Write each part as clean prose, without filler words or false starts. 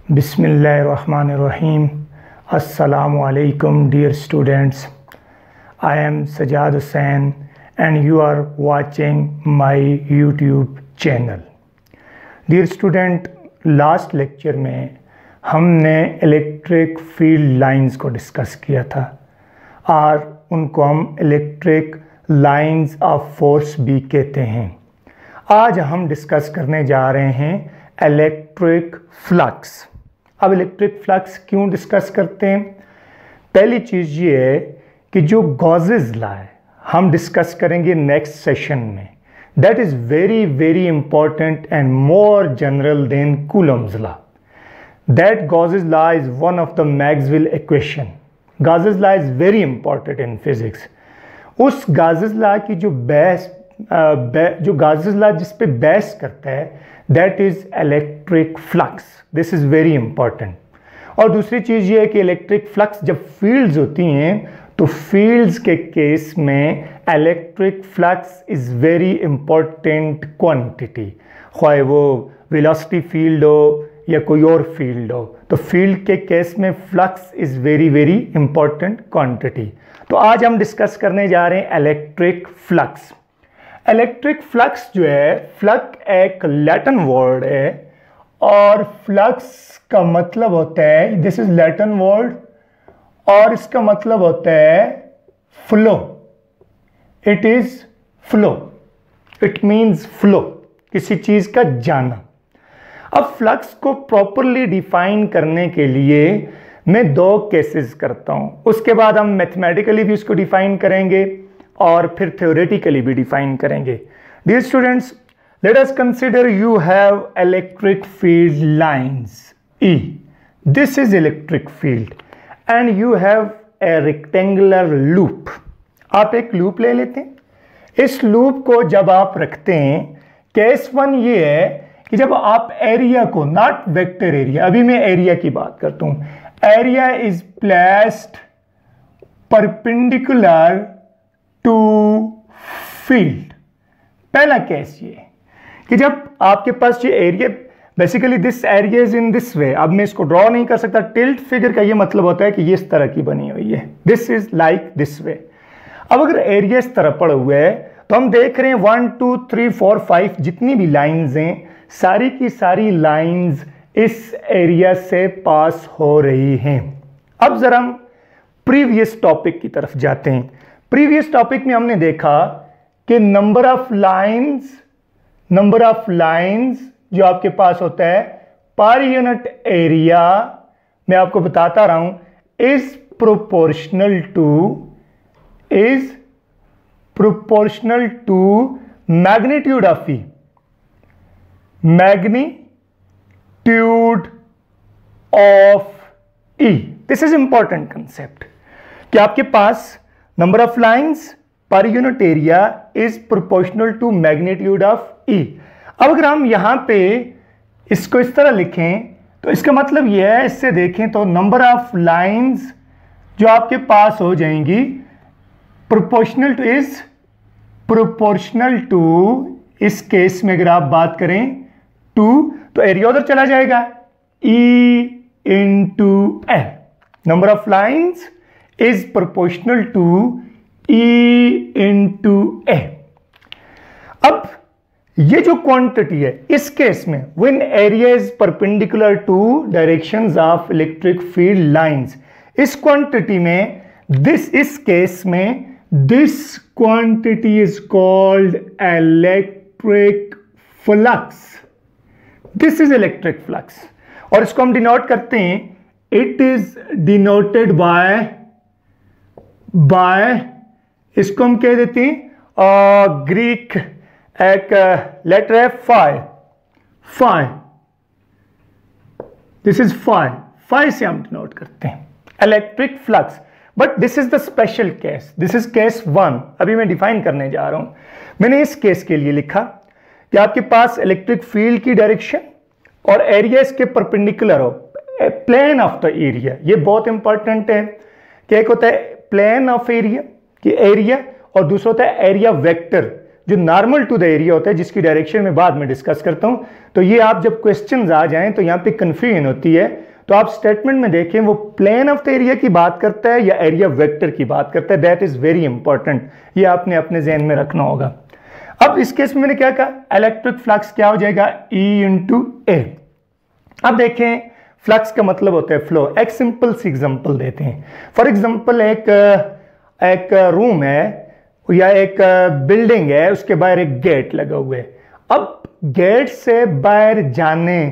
Bismillahirrahmanirrahim. Assalamu alaikum, dear students. I am Sajad Hussain and you are watching my YouTube channel. Dear student, last lecture में हमने electric field lines को discuss किया था और उनको हम इलेक्ट्रिक लाइंस ऑफ फोर्स भी कहते हैं। आज हम डिस्कस करने जा रहे हैं इलेक्ट्रिक फ्लक्स। अब इलेक्ट्रिक फ्लक्स क्यों डिस्कस करते हैं? पहली चीज़ ये है कि जो गॉसेस लॉ है हम डिस्कस करेंगे नेक्स्ट सेशन में। That is very very important and more general than Coulomb's law. That Gauss's law is one of the Maxwell equation. Gauss's law is very important in physics. उस Gauss's law की जो Gauss's law जिस पे base करता है that is electric flux. This is very important. और दूसरी चीज़ ये है कि इलेक्ट्रिक फ्लक्स जब फील्ड्स होती हैं तो फील्ड्स के केस में electric flux is very important quantity, ख्वाह वो वेलोसिटी फील्ड हो या कोई और फील्ड हो, तो फील्ड के केस में flux is very very important quantity. तो आज हम डिस्कस करने जा रहे हैं इलेक्ट्रिक फ्लक्स। इलेक्ट्रिक फ्लक्स जो है, फ्लक्स एक लैटिन वर्ड है और फ्लक्स का मतलब होता है, दिस इज लैटिन वर्ड और इसका मतलब होता है flow. It is flow, it means flow, किसी चीज का जाना। अब फ्लक्स को प्रॉपरली डिफाइन करने के लिए मैं दो केसेस करता हूं, उसके बाद हम मैथमेटिकली भी उसको डिफाइन करेंगे और फिर थ्योरेटिकली भी डिफाइन करेंगे। Dear students, let us consider you have electric field lines E. This is electric field and you have a rectangular loop. आप एक लूप ले लेते हैं। इस लूप को जब आप रखते हैं, केस वन ये है कि जब आप एरिया को, नॉट वेक्टर एरिया, अभी मैं एरिया की बात करता हूं, area is placed perpendicular to field. पहला केस ये कि जब आपके पास ये area, basically this area is in this way, अब मैं इसको ड्रॉ नहीं कर सकता। टिल्ट फिगर का ये मतलब होता है कि ये इस तरह की बनी हुई है, this is like this way. अब अगर एरिया इस तरह पड़ा हुआ है तो हम देख रहे हैं 1 2 3 4 5 जितनी भी लाइंस हैं, सारी की सारी लाइंस इस एरिया से पास हो रही हैं। अब जरा हम प्रीवियस टॉपिक की तरफ जाते हैं। प्रीवियस टॉपिक में हमने देखा कि नंबर ऑफ लाइंस जो आपके पास होता है पर यूनिट एरिया, मैं आपको बताता रहा हूं, is proportional to magnitude of E, magnitude of E. This is important concept कि आपके पास number of lines per unit area is proportional to magnitude of E. अब अगर हम यहां पे इसको इस तरह लिखें तो इसका मतलब यह है, इससे देखें तो नंबर ऑफ लाइंस जो आपके पास हो जाएंगी प्रोपोर्शनल टू, इस केस में अगर आप बात करें 2 तो एरिया उधर चला जाएगा, E into L। Number of lines is proportional to E into A। अब ये जो क्वांटिटी है इस केस में, when area is perpendicular to directions of electric field lines, इस क्वांटिटी में इस केस में this quantity is called electric flux. This is electric flux और इसको हम डिनोट करते हैं, इट इज डिनोटेड बाय इसको हम कह देते हैं ग्रीक एक लेटर है फाई। दिस इज फाई से हम डिनोट करते हैं electric flux. But this is the special case, this is case 1। अभी मैं डिफाइन करने जा रहा हूं। मैंने इस केस के लिए लिखा कि आपके पास इलेक्ट्रिक फील्ड की डायरेक्शन और एरिया इसके परपेंडिकुलर हो, प्लेन ऑफ द एरिया। ये बहुत इंपॉर्टेंट है कि एक होता है प्लेन ऑफ एरिया कि एरिया, और दूसरा होता है एरिया वेक्टर जो नॉर्मल टू द एरिया होता है, जिसकी डायरेक्शन में बाद में डिस्कस करता हूं। तो ये आप जब क्वेश्चंस आ जाएं तो यहां पे कंफ्यूजन होती है, तो आप स्टेटमेंट में देखें वो प्लेन ऑफ द एरिया की बात करता है या एरिया वेक्टर की बात करता है। दैट इज वेरी इंपॉर्टेंट, ये आपने अपने जहन में रखना होगा। अब इस केस में मैंने क्या कहा, इलेक्ट्रिक फ्लक्स क्या हो जाएगा, E इंटू ए। अब देखें फ्लक्स का मतलब होता है फ्लो। एक सिंपल सी एग्जांपल देते हैं। फॉर एग्जांपल एक रूम है या एक बिल्डिंग है, उसके बाहर एक गेट लगा हुआ है। अब गेट से बाहर जाने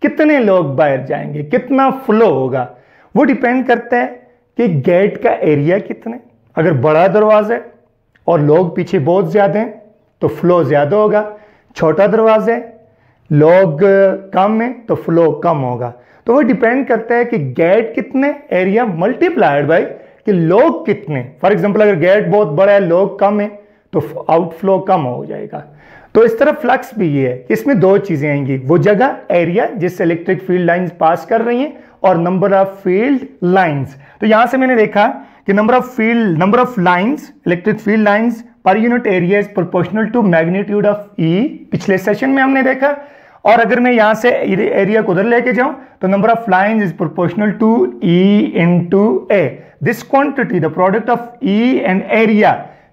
कितने लोग बाहर जाएंगे, कितना फ्लो होगा, वो डिपेंड करता है कि गेट का एरिया कितना। अगर बड़ा दरवाजा है और लोग पीछे बहुत ज्यादा हैं तो फ्लो ज्यादा होगा। छोटा दरवाजा है, लोग कम है तो फ्लो कम होगा। तो वो डिपेंड करता है कि गेट कितने, एरिया मल्टीप्लाइड बाय कि लोग कितने। फॉर एग्जांपल अगर गेट बहुत बड़ा है, लोग कम है तो आउटफ्लो कम हो जाएगा। तो इस तरह फ्लक्स भी ये है, इसमें दो चीजें आएंगी, वो जगह एरिया जिससे इलेक्ट्रिक फील्ड लाइंस पास कर रही हैं और नंबर ऑफ फील्ड लाइंस। तो यहां से मैंने देखा कि number of lines, electric field lines per unit area is proportional to magnitude of E. पिछले सेशन में हमने देखा। और अगर मैं यहां से एरिया को उधर लेके जाऊं तो number of lines is proportional to E into A. This quantity, the product of E and area,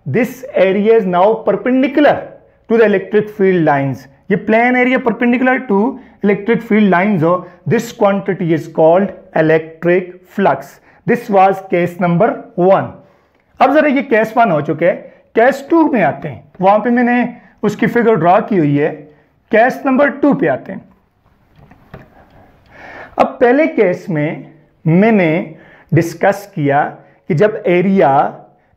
this area is now perpendicular to the electric field lines. ये plane area perpendicular to electric field lines हो, this quantity is called electric flux. This was case number 1। अब जरा ये case 1 हो चुके हैं, case 2 में आते हैं। वहां पे मैंने उसकी फिगर ड्रॉ की हुई है। केस नंबर 2 पे आते हैं। अब पहले केस में मैंने डिस्कस किया कि जब एरिया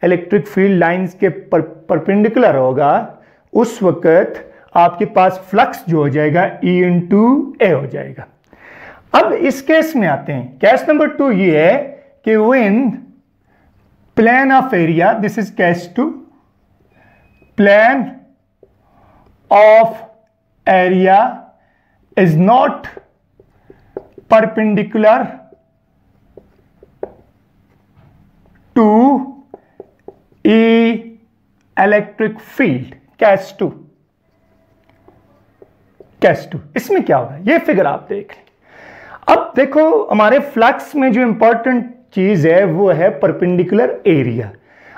इलेक्ट्रिक फील्ड लाइंस के परपेंडिकुलर होगा उस वक्त आपके पास फ्लक्स जो हो जाएगा E इंटू ए हो जाएगा। अब इस केस में आते हैं। केस नंबर 2 ये है कि when plane of area, this is case 2, plane of area is not perpendicular to E electric field, case 2। इसमें क्या होगा ये फिगर आप देख लें। अब देखो हमारे फ्लक्स में जो इंपॉर्टेंट चीज है वो है परपेंडिकुलर एरिया।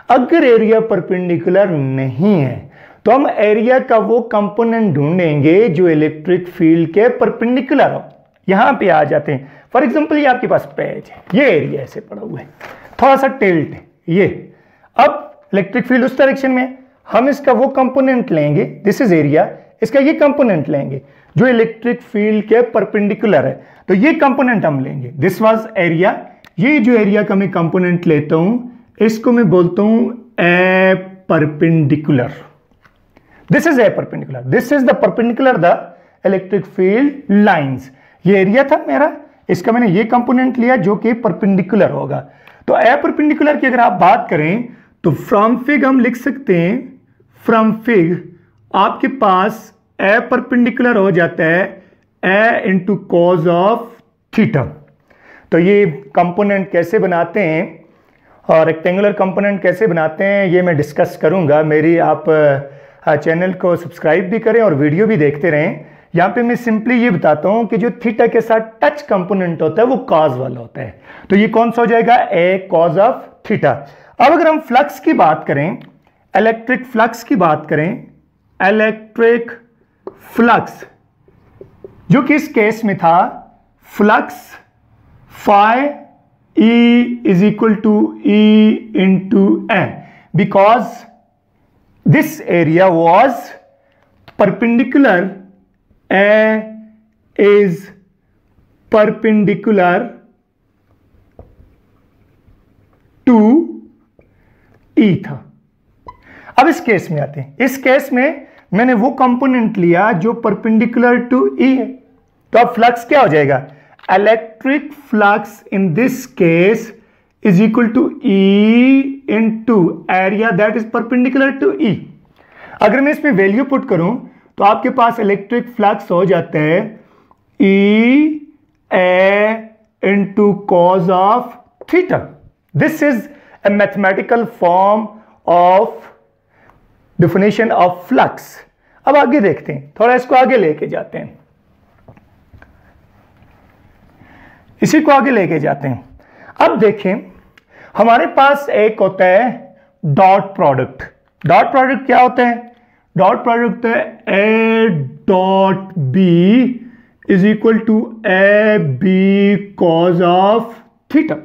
अगर एरिया परपेंडिकुलर नहीं है तो हम एरिया का वो कंपोनेंट ढूंढेंगे जो इलेक्ट्रिक फील्ड के परपेंडिकुलर हो। यहां पे आ जाते हैं। फॉर एग्जांपल ये आपके पास पेज है, ये एरिया ऐसे पड़ा हुआ है, थोड़ा सा टिल्ट है ये। अब इलेक्ट्रिक फील्ड उस डायरेक्शन में, हम इसका वो कंपोनेंट लेंगे, दिस इज एरिया, इसका ये कंपोनेंट लेंगे जो इलेक्ट्रिक फील्ड के परपेंडिकुलर है। तो ये कंपोनेंट हम लेंगे, दिस वाज एरिया। ये जो एरिया का मैं कंपोनेंट लेता हूं इसको मैं बोलता हूं ए perpendicular. This is a perpendicular. This is the perpendicular the electric field lines. ये एरिया था मेरा, इसका मैंने ये कंपोनेंट लिया जो कि परपेंडिकुलर होगा। तो ए परपेंडिकुलर की अगर आप बात करें तो फ्रॉम फिग हम लिख सकते हैं, फ्रॉम फिग आपके पास ए परपेंडिकुलर हो जाता है ए इंटू कॉज ऑफ थीटा। तो ये कंपोनेंट कैसे बनाते हैं और रेक्टेंगुलर कंपोनेंट कैसे बनाते हैं ये मैं डिस्कस करूंगा। मेरी आप चैनल को सब्सक्राइब भी करें और वीडियो भी देखते रहें। यहाँ पे मैं सिंपली ये बताता हूँ कि जो थीटा के साथ टच कंपोनेंट होता है वो कॉज वाला होता है। तो ये कौन सा हो जाएगा, ए कॉज ऑफ थीटा। अब अगर हम फ्लक्स की बात करें, इलेक्ट्रिक फ्लक्स की बात करें, इलेक्ट्रिक फ्लक्स जो कि इस केस में था flux phi E is equal to E into N because this area was perpendicular. A is perpendicular to E था। अब इस केस में आते हैं। इस केस में मैंने वो कंपोनेंट लिया जो परपेंडिकुलर टू E है। तो अब फ्लक्स क्या हो जाएगा, electric flux in this case is equal to E into area that is perpendicular to E। अगर मैं इसमें वैल्यू पुट करूं तो आपके पास इलेक्ट्रिक फ्लक्स हो जाता है E A into cos of theta। This is a mathematical form of definition of flux. अब आगे देखते हैं, थोड़ा इसको आगे लेके जाते हैं, इसी को आगे लेके जाते हैं। अब देखें, हमारे पास एक होता है डॉट प्रोडक्ट। डॉट प्रोडक्ट क्या होता है? डॉट प्रोडक्ट है A dot B is equal to A B cos of theta.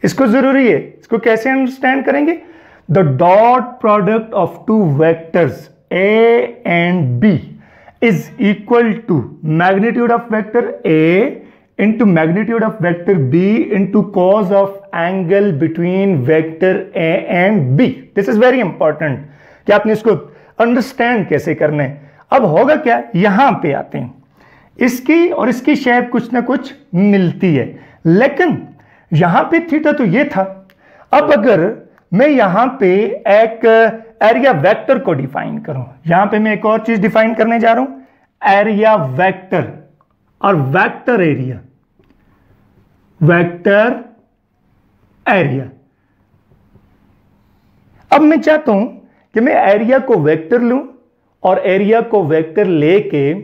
इसको जरूरी है, इसको कैसे अंडरस्टैंड करेंगे? The dot product of two vectors A and B is equal to magnitude of vector A into magnitude of vector b into cos of angle between vector a and b. This is very important कि आपने इसको understand कैसे करना है। अब होगा क्या, यहां पे आते हैं, इसकी और इसकी शेप कुछ ना कुछ मिलती है, लेकिन यहां पे थीटा तो ये था। अब अगर मैं यहां पे एक एरिया वेक्टर को डिफाइन करूं, यहां पे मैं एक और चीज डिफाइन करने जा रहा हूं, एरिया वेक्टर और वेक्टर एरिया, वेक्टर एरिया। अब मैं चाहता हूं कि मैं एरिया को वेक्टर लूं और एरिया को वेक्टर लेके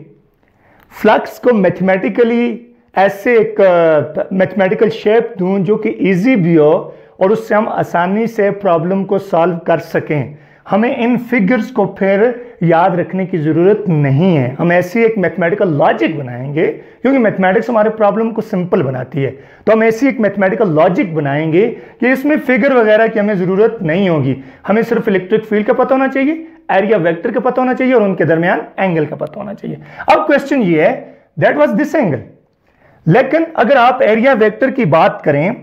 फ्लक्स को मैथमेटिकली ऐसे एक मैथमेटिकल शेप दूं जो कि इजी भी हो और उससे हम आसानी से प्रॉब्लम को सॉल्व कर सकें। हमें इन फिगर्स को फिर याद रखने की जरूरत नहीं है, हम ऐसी एक मैथमेटिकल लॉजिक बनाएंगे, क्योंकि मैथमेटिक्स हमारे प्रॉब्लम को सिंपल बनाती है। तो हम ऐसी एक मैथमेटिकल लॉजिक बनाएंगे कि इसमें फिगर वगैरह की हमें जरूरत नहीं होगी। हमें सिर्फ इलेक्ट्रिक फील्ड का पता होना चाहिए, एरिया वेक्टर का पता होना चाहिए और उनके दरमियान एंगल का पता होना चाहिए। अब क्वेश्चन ये है, दैट वाज दिस एंगल। लेकिन अगर आप एरिया वेक्टर की बात करें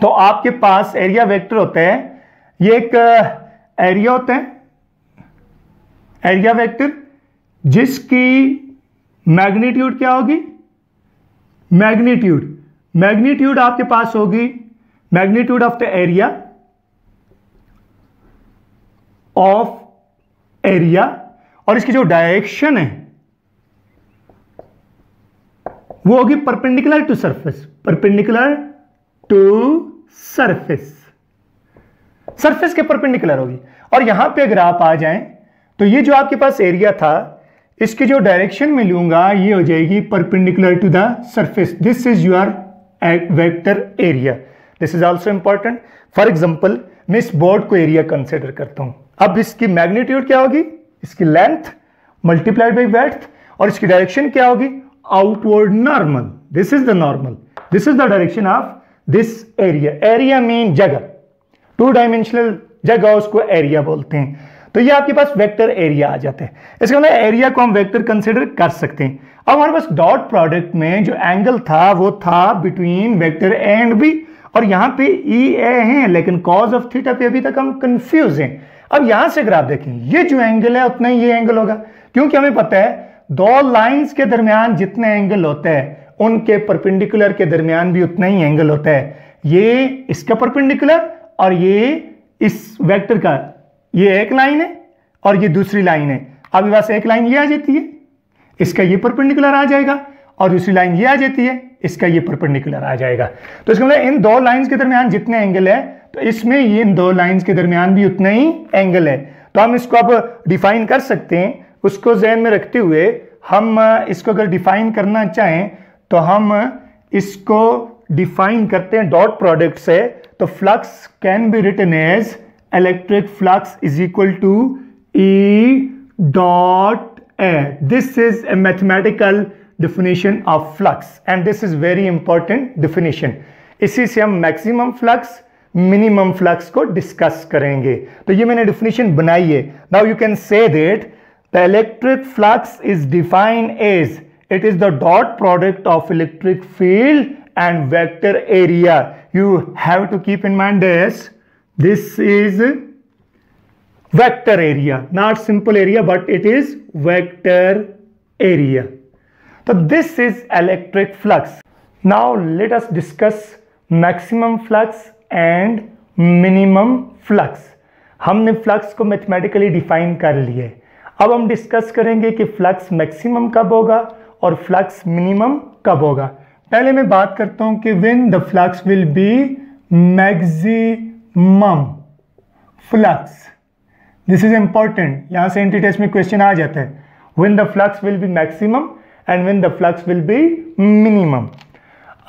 तो आपके पास एरिया वेक्टर होता है, ये एक एरिया होता है, एरिया वेक्टर, जिसकी मैग्नीट्यूड क्या होगी? मैग्नीट्यूड आपके पास होगी मैग्नीट्यूड ऑफ द एरिया और इसकी जो डायरेक्शन है वो होगी perpendicular to surface, perpendicular to surface के परपेंडिकुलर होगी। और यहां पे अगर आप आ जाएं तो ये जो आपके पास एरिया था, इसकी जो डायरेक्शन में लूंगा ये हो जाएगी perpendicular to the surface. This is your vector area. This is also important. For example, मैं इस बोर्ड को एरिया कंसिडर करता हूं। अब इसकी मैग्नीट्यूड क्या होगी? इसकी लेंथ मल्टीप्लाइड बाई ब्रेड्थ, और इसकी डायरेक्शन क्या होगी? Outward normal. This is the normal, this is the direction of this area. Area mean जगह, टू डायमेंशनल जगह, उसको एरिया बोलते हैं। तो ये आपके पास वेक्टर एरिया आ जाता है। इसका मतलब एरिया को हम वेक्टर कंसीडर कर सकते हैं। अब हमारे पास डॉट प्रोडक्ट में जो एंगल था वो था between vector A and B, और यहां पे ई ए है, लेकिन कॉज ऑफ थीटा पे अभी तक हम कंफ्यूज हैं। अब यहां से अगर आप देखें, ये जो एंगल है उतना ही ये एंगल होगा, क्योंकि हमें पता है दो लाइंस के दरमियान जितने एंगल होते हैं उनके परपेंडिकुलर के दरमियान भी उतना ही एंगल होता है। ये इसका परपेंडिकुलर और ये इस वेक्टर का, ये एक लाइन है और ये दूसरी लाइन है। अब पास एक लाइन ये आ जाती है, इसका ये परपेंडिकुलर आ जाएगा, और दूसरी लाइन ये आ जाती है, इसका ये परपेंडिकुलर आ जाएगा। तो इसका मतलब इन दो लाइंस के दरमियान जितने एंगल है, तो इसमें ये इन दो लाइंस के दरमियान भी उतना ही एंगल है। तो हम इसको अब डिफाइन कर सकते हैं। उसको ज़हन में रखते हुए हम इसको अगर डिफाइन करना चाहें तो हम इसको डिफाइन करते हैं डॉट प्रोडक्ट से। तो flux can be written as electric flux is equal to E dot A. This is a mathematical definition of flux and this is very important definition। इसी से हम मैक्सिमम फ्लक्स, मिनिमम फ्लक्स को discuss करेंगे। तो ये मैंने definition बनाई है। Now you can say that the electric flux is defined as it is the dot product of electric field and vector area. You have to keep in mind this is vector area, not simple area but it is vector area. So this is electric flux. Now let us discuss maximum flux and minimum flux. हमने flux को mathematically define कर लिए। अब हम discuss करेंगे कि flux maximum कब होगा और फ्लक्स मिनिमम कब होगा। पहले मैं बात करता हूं कि when the flux will be maximum flux, this is important, यहां से एंट्री टेस्ट में क्वेश्चन आ जाता है, when the flux will be maximum and when the flux will be minimum.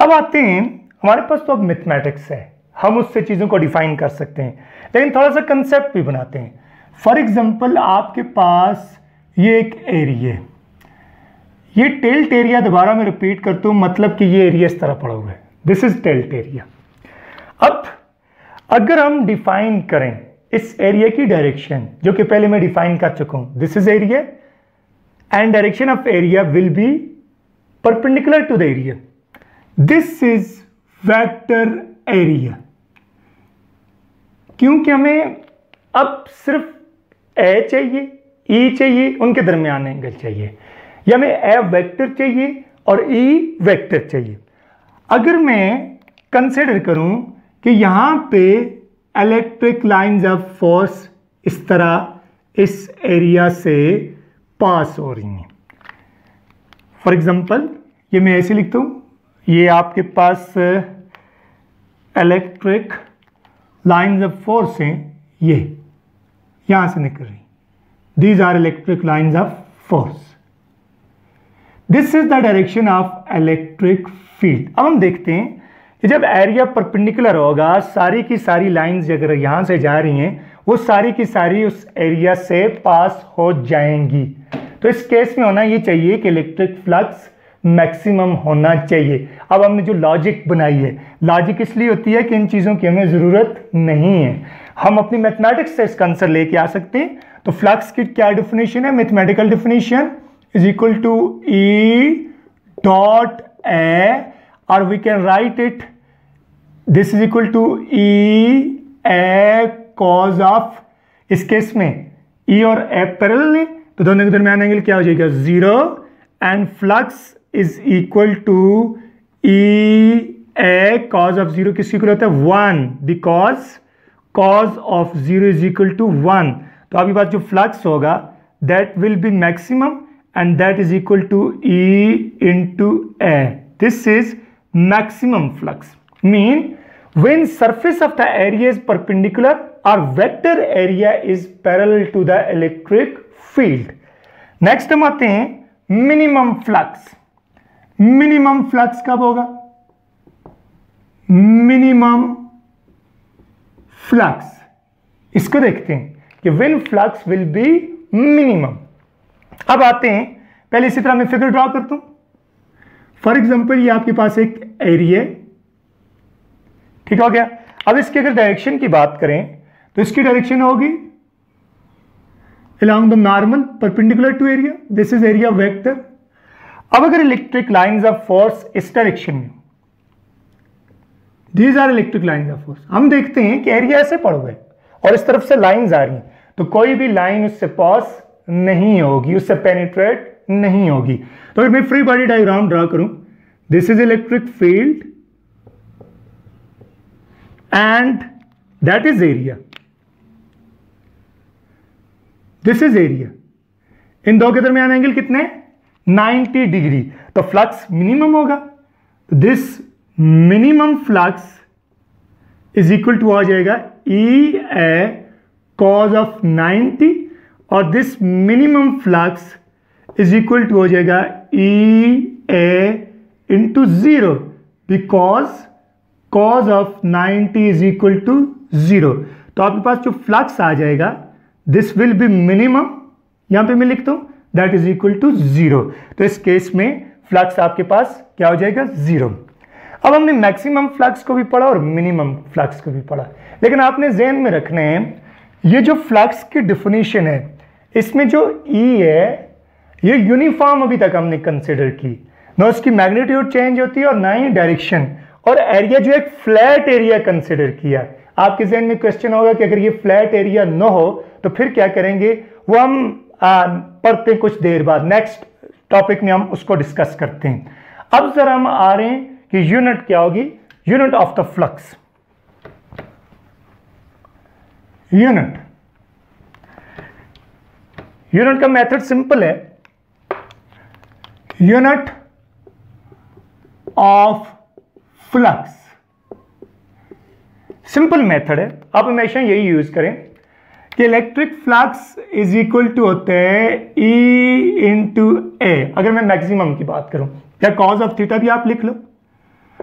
अब आते हैं, हमारे पास तो अब मैथमेटिक्स है, हम उससे चीजों को डिफाइन कर सकते हैं, लेकिन थोड़ा सा कंसेप्ट भी बनाते हैं। फॉर एग्जांपल आपके पास ये एक एरिया है, ये टिल्ट एरिया दोबारा मैं रिपीट करता हूं, मतलब कि ये एरिया इस तरह पड़ा हुआ है, दिस इज टिल्ट एरिया। अब अगर हम डिफाइन करें इस एरिया की डायरेक्शन, जो कि पहले मैं डिफाइन कर चुका हूं, this is area and direction of area will be perpendicular to the area, this is vector area. क्योंकि हमें अब सिर्फ ए चाहिए, ई चाहिए, उनके दरमियान एंगल चाहिए, या हमें ए वेक्टर चाहिए और ई वेक्टर चाहिए। अगर मैं कंसिडर करूं कि यहां पे इलेक्ट्रिक लाइंस ऑफ फोर्स इस तरह इस एरिया से पास हो रही हैं, फॉर एग्जांपल ये मैं ऐसे लिखता हूं, ये आपके पास इलेक्ट्रिक लाइंस ऑफ फोर्स हैं, ये यहां से निकल रही, these are electric lines of force, this is the direction of electric field. अब हम देखते हैं कि जब एरिया परपेंडिकुलर होगा, सारी की सारी लाइंस अगर यहां से जा रही हैं, वो सारी की सारी उस एरिया से पास हो जाएंगी। तो इस केस में होना ये चाहिए कि इलेक्ट्रिक फ्लक्स मैक्सिमम होना चाहिए। अब हमने जो लॉजिक बनाई है, लॉजिक इसलिए होती है कि इन चीजों की हमें जरूरत नहीं है, हम अपनी मैथमेटिक्स से इसका आंसर लेके आ सकते हैं। तो फ्लक्स की क्या डेफिनेशन है, mathematical definition is equal to E dot A, और we can write it, this is equal to E A cos of, इस केस में ई और ए पैरेलल है तो दोनों के दरमियान एंगल क्या हो जाएगा, 0, and flux is equal to E A cos of 0 किसकी इक्वल होता है, 1, because cos of 0 is equal to 1। तो आपके पास जो फ्लक्स होगा that will be maximum and that is equal to E into A, this is maximum flux. Mean when surface of the area is perpendicular or vector area is parallel to the electric field। Next हम आते हैं minimum flux. Minimum flux कब होगा, minimum flux, इसको देखते हैं कि when flux will be minimum। अब आते हैं, पहले इसी तरह मैं फिगर ड्रॉ करता हूं। फॉर एग्जांपल ये आपके पास एक एरिया, ठीक हो गया। अब इसकी अगर डायरेक्शन की बात करें तो इसकी डायरेक्शन होगी along the normal perpendicular to area, this is area vector। अब अगर इलेक्ट्रिक लाइंस ऑफ फोर्स इस डायरेक्शन में, these are electric lines of force, हम देखते हैं कि एरिया ऐसे पड़ा हुआ है और इस तरफ से लाइंस आ रही हैं, तो कोई भी लाइन उससे पास नहीं होगी, उससे पेनिट्रेट नहीं होगी। तो अगर मैं फ्री बॉडी डायग्राम ड्रॉ करूं, this is electric field and that is area, this is area, इन दो के दरमियान एंगल कितने, 90 डिग्री, तो फ्लक्स मिनिमम होगा। This minimum flux is equal to आ जाएगा ई ए कॉज ऑफ 90, और this minimum flux is equal to हो जाएगा E A into 0, because cos of 90 is equal to 0। तो आपके पास जो फ्लक्स आ जाएगा दिस विल बी मिनिमम, यहां पे मैं लिखता हूं दैट इज इक्वल टू 0। तो इस केस में फ्लक्स आपके पास क्या हो जाएगा, 0। अब हमने मैक्सिमम फ्लक्स को भी पढ़ा और मिनिमम फ्लक्स को भी पढ़ा, लेकिन आपने ज़हन में रखना है ये जो फ्लक्स की डेफिनेशन है, इसमें जो ई है ये यूनिफॉर्म अभी तक हमने कंसिडर की, ना उसकी मैग्नीट्यूड चेंज होती है और ना ही डायरेक्शन, और एरिया जो एक फ्लैट एरिया कंसिडर किया। आपके जहन में क्वेश्चन होगा कि अगर ये फ्लैट एरिया न हो तो फिर क्या करेंगे, वो हम पढ़ते हैं कुछ देर बाद, नेक्स्ट टॉपिक में हम उसको डिस्कस करते हैं। अब जरा हम आ रहे हैं कि यूनिट क्या होगी, unit of the flux. Unit का मेथड सिंपल है, unit of flux simple method है, आप हमेशा यही यूज करें कि electric flux is equal to होते हैं E इंटू ए, अगर मैं मैक्सिमम की बात करूं, या कॉज ऑफ थीटा भी आप लिख लो।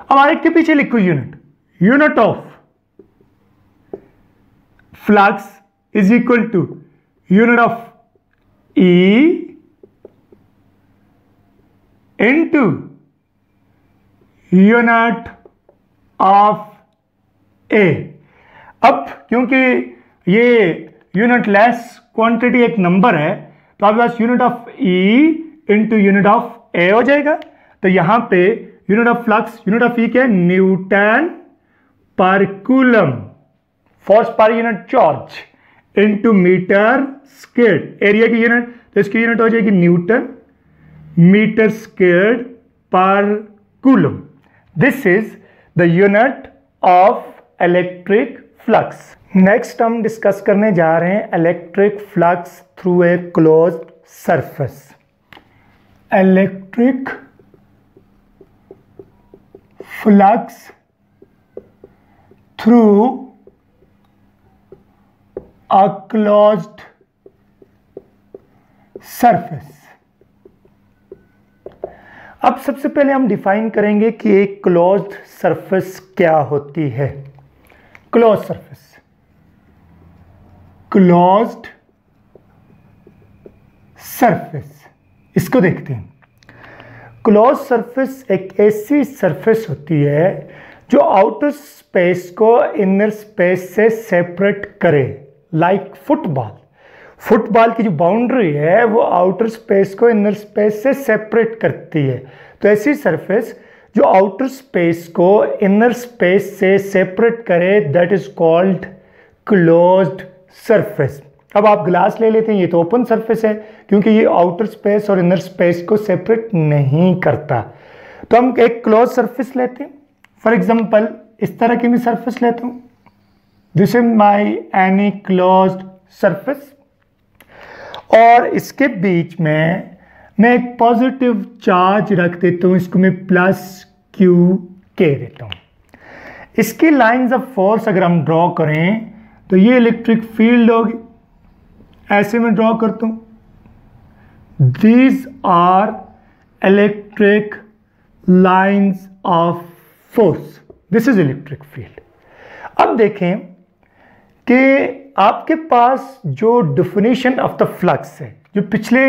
अब आर के पीछे लिखो unit of flux is equal to unit of E into unit of A. अब क्योंकि ये यूनिट लेस क्वांटिटी एक नंबर है, तो आपके पास unit of E into unit of A हो जाएगा। तो यहां पे unit of flux, unit of E क्या है, newton per coulomb, force per unit charge into metre square, area की यूनिट, तो इसकी यूनिट हो जाएगी न्यूटन मीटर स्क्वायर पर coulomb. This is the unit of electric flux. Next हम discuss करने जा रहे हैं electric flux through a closed surface. Electric flux through a closed surface. अब सबसे पहले हम डिफाइन करेंगे कि एक क्लोज्ड सरफेस क्या होती है। क्लोज सरफेस, क्लोज्ड सरफेस, इसको देखते हैं। क्लोज सरफेस एक ऐसी सरफेस होती है जो आउटर स्पेस को इनर स्पेस से सेपरेट करे, लाइक फुटबॉल की जो बाउंड्री है वो आउटर स्पेस को इनर स्पेस से सेपरेट करती है। तो ऐसी सरफेस जो आउटर स्पेस को इनर स्पेस से सेपरेट करे, that is called closed surface. अब आप ग्लास ले लेते हैं, ये तो ओपन सरफेस है क्योंकि ये आउटर स्पेस और इनर स्पेस को सेपरेट नहीं करता। तो हम एक क्लोज सरफेस लेते हैं। फॉर एग्जांपल इस तरह की मैं सरफेस लेता हूं, this is my any closed surface, और इसके बीच में मैं एक पॉजिटिव चार्ज रख देता हूं, इसको मैं प्लस क्यू के देता हूं। इसकी लाइंस ऑफ फोर्स अगर हम ड्रॉ करें तो ये इलेक्ट्रिक फील्ड होगी, ऐसे में ड्रॉ करता हूं। These are electric lines of force, this is electric field. अब देखें कि आपके पास जो डेफिनेशन ऑफ द फ्लक्स है, जो पिछले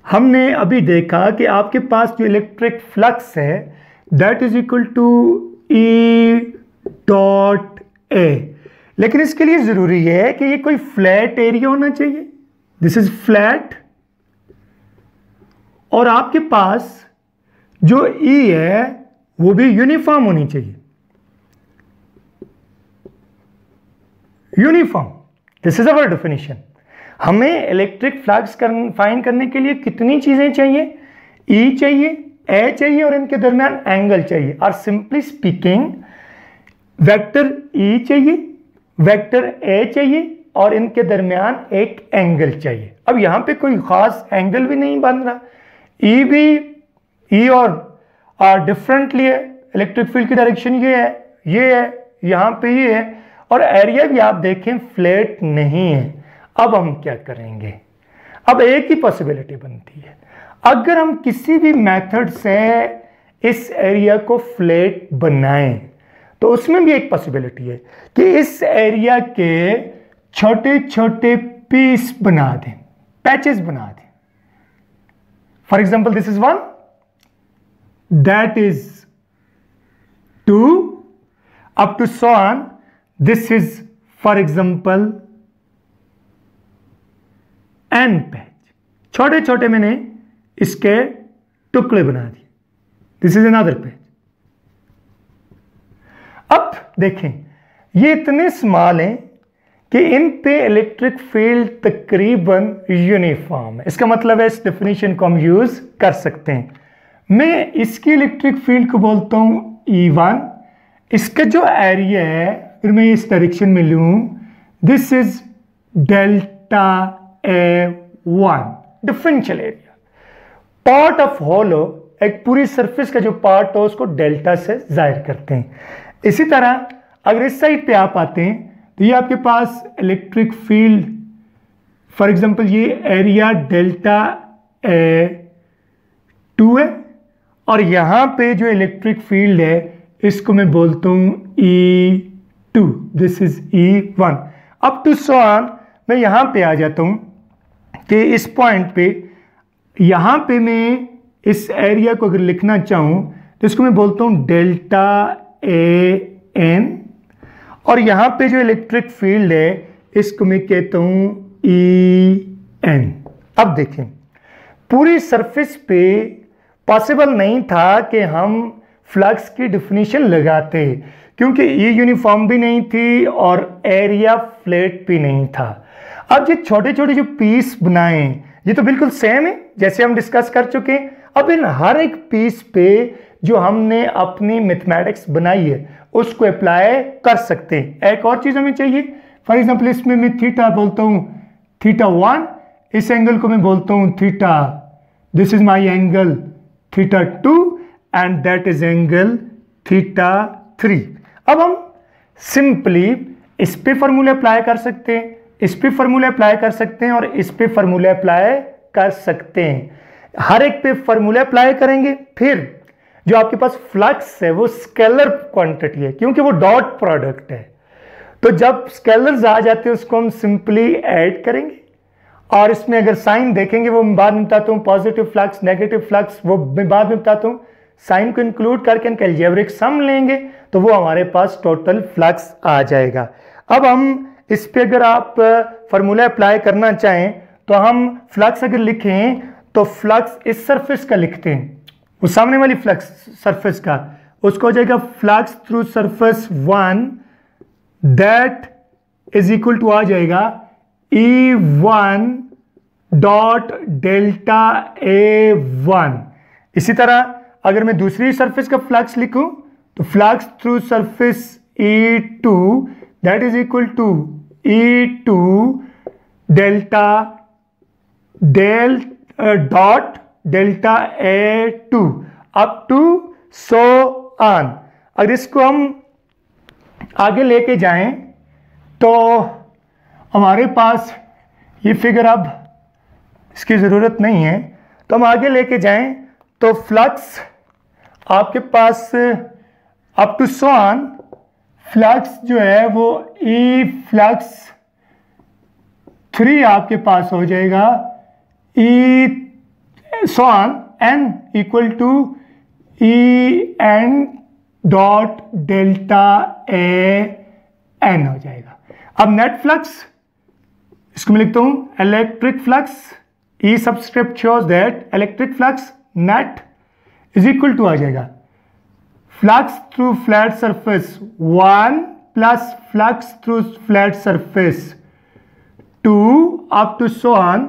हमने अभी देखा कि आपके पास जो इलेक्ट्रिक फ्लक्स है that is equal to E dot A, लेकिन इसके लिए जरूरी है कि ये कोई फ्लैट एरिया होना चाहिए, दिस इज फ्लैट, और आपके पास जो ई है वो भी यूनिफॉर्म होनी चाहिए, uniform. This is our definition. हमें इलेक्ट्रिक फ्लक्स फाइंड करने के लिए कितनी चीजें चाहिए, ई चाहिए, ए चाहिए, और इनके दरमियान एंगल चाहिए। और सिंपली स्पीकिंग वेक्टर ई चाहिए, वेक्टर ए चाहिए, और इनके दरमियान एक एंगल चाहिए। अब यहां पे कोई खास एंगल भी नहीं बन रहा, ई भी ई और डिफरेंटली है, इलेक्ट्रिक फील्ड की डायरेक्शन ये है, यहां पे ये है, और एरिया भी आप देखें फ्लैट नहीं है। अब हम क्या करेंगे, अब एक ही पॉसिबिलिटी बनती है, अगर हम किसी भी मेथड से इस एरिया को फ्लैट बनाएं तो उसमें भी एक पॉसिबिलिटी है कि इस एरिया के छोटे छोटे पीस बना दें, पैचेस बना दें। For example this is 1, that is 2, up to so on, this is for example n patch. छोटे छोटे मैंने इसके टुकड़े बना दिए, दिस इज अनदर पैच। अब देखें ये इतने स्मॉल हैं कि इन पे इलेक्ट्रिक फील्ड तकरीबन यूनिफॉर्म है। इसका मतलब है इस डेफिनेशन को हम यूज कर सकते हैं। मैं इसकी इलेक्ट्रिक फील्ड को बोलता हूं E1, इसका जो एरिया है फिर मैं इस डायरेक्शन में लूं, this is delta A1, differential area. Part of hollow, एक पूरी सरफेस का जो पार्ट हो उसको डेल्टा से जाहिर करते हैं। इसी तरह अगर इस साइड पे आप आते हैं तो ये आपके पास इलेक्ट्रिक फील्ड, फॉर एग्जांपल ये एरिया डेल्टा A2 है, और यहाँ पे जो इलेक्ट्रिक फील्ड है इसको मैं बोलता हूँ E2, this is E1। Up to so on मैं यहाँ पे आ जाता हूँ कि इस पॉइंट पे, यहाँ पे मैं इस एरिया को अगर लिखना चाहूँ तो इसको मैं बोलता हूँ डेल्टा AN, और यहाँ पे जो इलेक्ट्रिक फील्ड है इसको मैं कहता हूँ EN। अब देखें, पूरी सरफेस पे पॉसिबल नहीं था कि हम फ्लक्स की डेफिनेशन लगाते, क्योंकि ये यूनिफॉर्म भी नहीं थी और एरिया फ्लैट भी नहीं था। अब ये छोटे छोटे जो पीस बनाए ये तो बिल्कुल सेम है जैसे हम डिस्कस कर चुके हैं। अब इन हर एक पीस पे जो हमने अपनी मैथमेटिक्स बनाई है उसको अप्लाई कर सकते हैं। एक और चीज हमें चाहिए, फॉर एग्जांपल इसमें मैं थीटा बोलता हूँ θ1, इस एंगल को मैं बोलता हूँ theta, this is my angle θ2 and that is angle θ3। अब हम सिंपली इस पे फॉर्मूले अप्लाई कर सकते हैं, इस पे फॉर्मूले अप्लाई कर सकते हैं और इस पे फॉर्मूले अप्लाई कर सकते हैं। हर एक पे फॉर्मूले अप्लाई करेंगे, फिर जो आपके पास फ्लक्स है वो स्केलर क्वांटिटी है क्योंकि वो डॉट प्रोडक्ट है। तो जब स्केलर्स आ जाते हैं उसको हम सिंपली ऐड करेंगे, और इसमें अगर साइन देखेंगे वो मैं बाद में बताता हूँ, पॉजिटिव फ्लक्स नेगेटिव फ्लक्स वो मैं बाद में बताता हूँ। साइन को इंक्लूड करके इनका अलजेब्रिक सम लेंगे तो वो हमारे पास टोटल फ्लक्स आ जाएगा। अब हम इस पे अगर आप फॉर्मूला अप्लाई करना चाहें तो हम फ्लक्स अगर लिखें तो फ्लक्स इस सरफेस का लिखते हैं, वो सामने वाली फ्लक्स सरफेस का, उसको हो जाएगा flux through surface 1 that is equal to आ जाएगा E1 डॉट डेल्टा A1। इसी तरह अगर मैं दूसरी सरफेस का फ्लक्स लिखूं तो flux through surface E2 that is equal to E2 delta dot delta A2 up to so on. अगर इसको हम आगे लेके जाएं तो हमारे पास ये फिगर अब इसकी ज़रूरत नहीं है, तो हम आगे लेके जाएं तो फ्लक्स आपके पास up to so on flux जो है वो E फ्लक्स 3 आपके पास हो जाएगा E so on N equal to EN dot delta AN हो जाएगा। अब नेट फ्लक्स इसको मैं लिखता हूं electric flux, E subscript shows that electric flux net is equal to आ जाएगा flux through flat surface 1 plus flux through flat surface 2 up to so on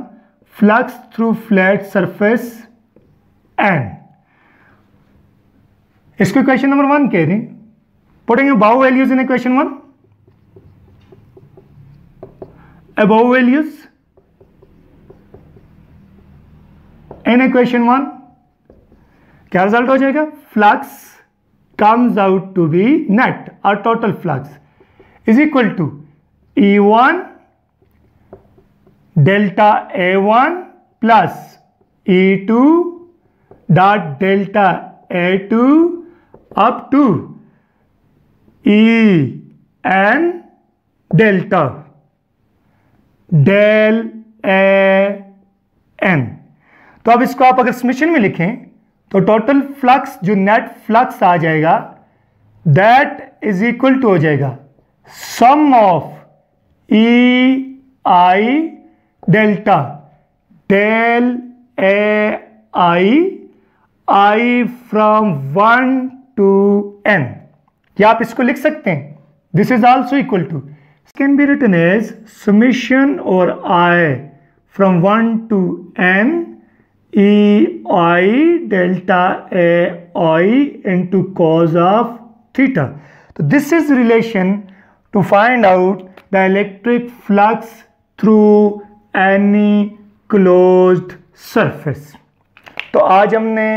flux through flat surface N। इसको equation number 1 कह रहे हैं, putting above values in equation 1, above values in equation 1 क्या result हो जाएगा, flux comes out to be net or total flux is equal to E1 delta A1 plus E2 dot delta A2 up to EN delta del AN। तो अब इसको आप अगर summation में लिखें तो टोटल फ्लक्स जो नेट फ्लक्स आ जाएगा दैट इज इक्वल टू हो जाएगा sum of EI delta del AI from 1 to N। क्या आप इसको लिख सकते हैं, this is also equal to can be written as summation or I from 1 to N EI delta AI into cos of theta. So this is relation to find out the electric flux through any closed surface. तो आज हमने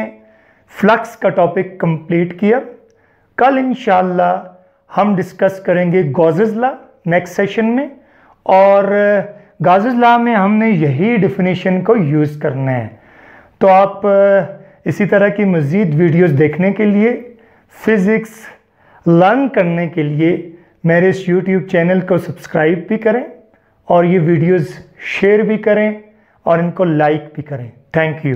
flux का topic complete किया। कल इंशाल्लाह हम discuss करेंगे Gauss's law, next session में। और गाउस लॉ में हमने यही डेफिनेशन को यूज़ करना है। तो आप इसी तरह की मज़ीद वीडियोस देखने के लिए, फ़िज़िक्स लर्न करने के लिए मेरे इस YouTube चैनल को सब्सक्राइब भी करें और ये वीडियोस शेयर भी करें और इनको लाइक भी करें। Thank you.